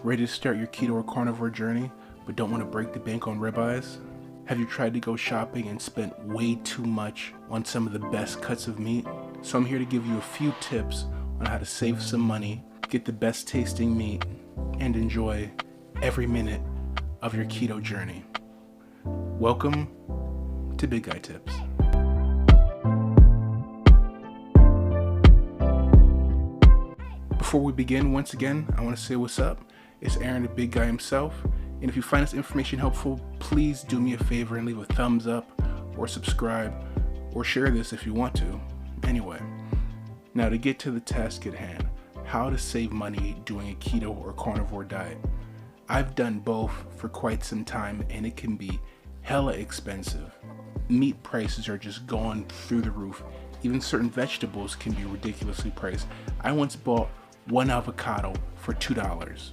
Ready to start your keto or carnivore journey, but don't want to break the bank on ribeyes? Have you tried to go shopping and spent way too much on some of the best cuts of meat? So I'm here to give you a few tips on how to save some money, get the best tasting meat, and enjoy every minute of your keto journey. Welcome to Big Guy Tips. Before we begin, once again, I want to say what's up. It's Aaron, the big guy himself, and if you find this information helpful, please do me a favor and leave a thumbs up or subscribe or share this if you want to. Anyway, now to get to the task at hand, how to save money doing a keto or carnivore diet. I've done both for quite some time and it can be hella expensive. Meat prices are just going through the roof. Even certain vegetables can be ridiculously priced. I once bought one avocado for $2.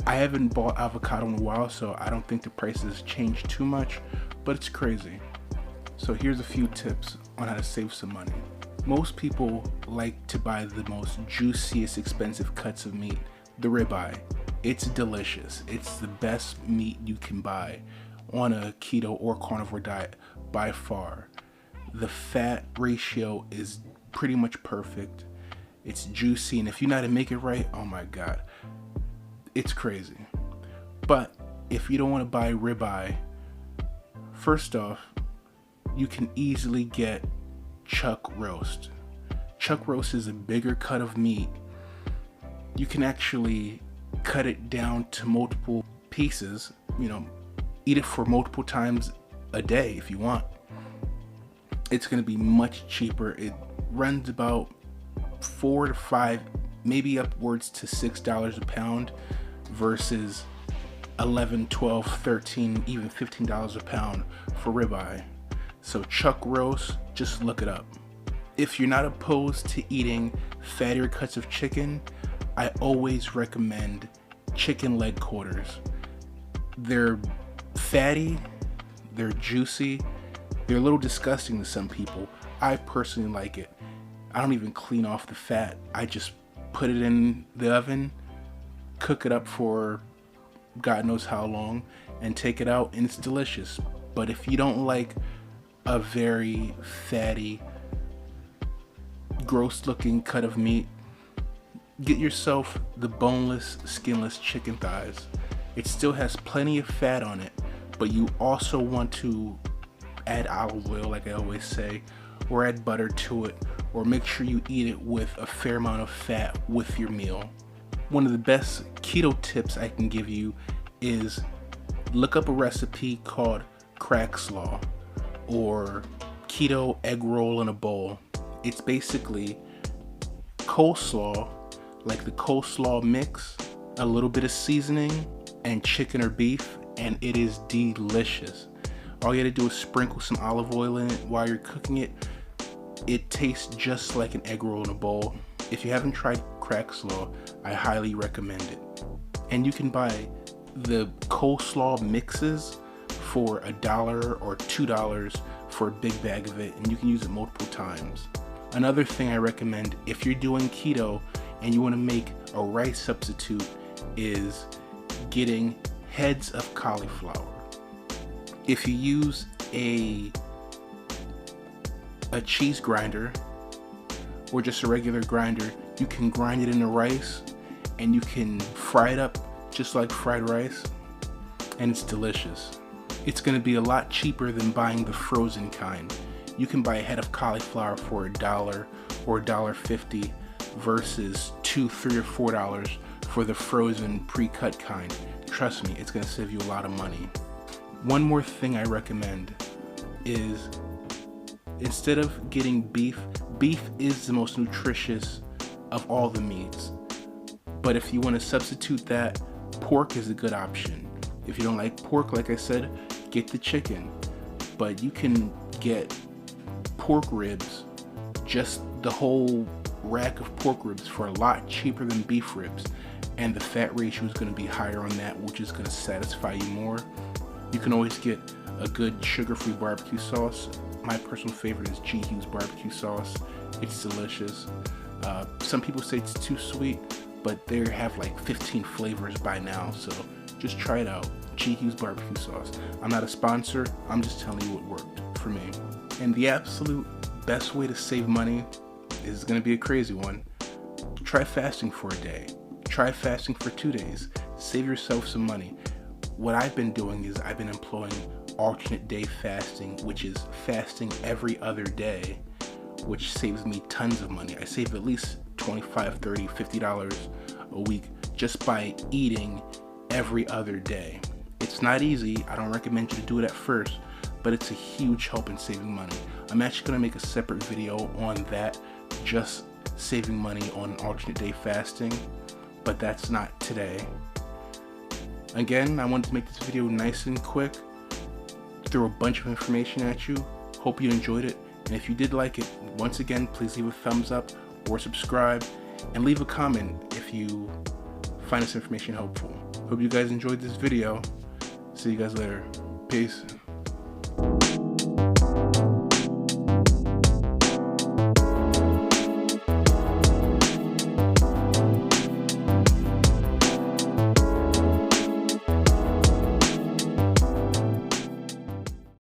I haven't bought avocado in a while, so I don't think the prices changed too much, but it's crazy. So here's a few tips on how to save some money. Most people like to buy the most juiciest, expensive cuts of meat, the ribeye. It's delicious. It's the best meat you can buy on a keto or carnivore diet by far. The fat ratio is pretty much perfect. It's juicy, and if you know how to make it right, oh my god, it's crazy. But if you don't want to buy ribeye, first off, you can easily get chuck roast. Chuck roast is a bigger cut of meat. You can actually cut it down to multiple pieces, eat it for multiple times a day if you want. It's going to be much cheaper. It runs about $4 to $5, maybe upwards to $6 a pound versus $11, $12, $13, even $15 a pound for ribeye. So chuck roast, just look it up. If you're not opposed to eating fattier cuts of chicken, I always recommend chicken leg quarters. They're fatty, they're juicy, they're a little disgusting to some people. I personally like it. I don't even clean off the fat. I just put it in the oven, cook it up for God knows how long, and take it out, and it's delicious. But if you don't like a very fatty, gross looking cut of meat, get yourself the boneless, skinless chicken thighs. It still has plenty of fat on it, but you also want to add olive oil, like I always say, or add butter to it, or make sure you eat it with a fair amount of fat with your meal. One of the best keto tips I can give you is look up a recipe called crack slaw or keto egg roll in a bowl. It's basically coleslaw, like the coleslaw mix, a little bit of seasoning, and chicken or beef, and it is delicious. All you gotta do is sprinkle some olive oil in it while you're cooking it. It tastes just like an egg roll in a bowl. If you haven't tried crack slaw, I highly recommend it. And you can buy the coleslaw mixes for $1 or $2 for a big bag of it, and you can use it multiple times. Another thing I recommend if you're doing keto and you want to make a rice substitute is getting heads of cauliflower. If you use a cheese grinder or just a regular grinder, you can grind it into rice and you can fry it up just like fried rice, and it's delicious. It's going to be a lot cheaper than buying the frozen kind. You can buy a head of cauliflower for $1 or $1.50 versus $2, $3, or $4 for the frozen pre-cut kind. Trust me, it's going to save you a lot of money. One more thing I recommend is instead of getting beef is the most nutritious of all the meats. But if you want to substitute that, pork is a good option. If you don't like pork, like I said, get the chicken. But you can get pork ribs, just the whole rack of pork ribs, for a lot cheaper than beef ribs. And the fat ratio is going to be higher on that, which is going to satisfy you more. You can always get a good sugar-free barbecue sauce. My personal favorite is G. Hughes barbecue sauce. It's delicious. Some people say it's too sweet. but they have like 15 flavors by now, so just try it out. Cheeky's barbecue sauce. I'm not a sponsor, I'm just telling you what worked for me. And the absolute best way to save money is going to be a crazy one. Try fasting for a day. Try fasting for 2 days. Save yourself some money. What I've been doing is I've been employing alternate day fasting, which is fasting every other day, which saves me tons of money. I save at least $25, $30, $50 a week just by eating every other day. It's not easy. I don't recommend you to do it at first, but it's a huge help in saving money. I'm actually going to make a separate video on that, just saving money on alternate day fasting, but that's not today. Again, I wanted to make this video nice and quick, throw a bunch of information at you. Hope you enjoyed it, and if you did like it, once again, please leave a thumbs up or subscribe, and leave a comment if you find this information helpful. Hope you guys enjoyed this video. See you guys later. Peace.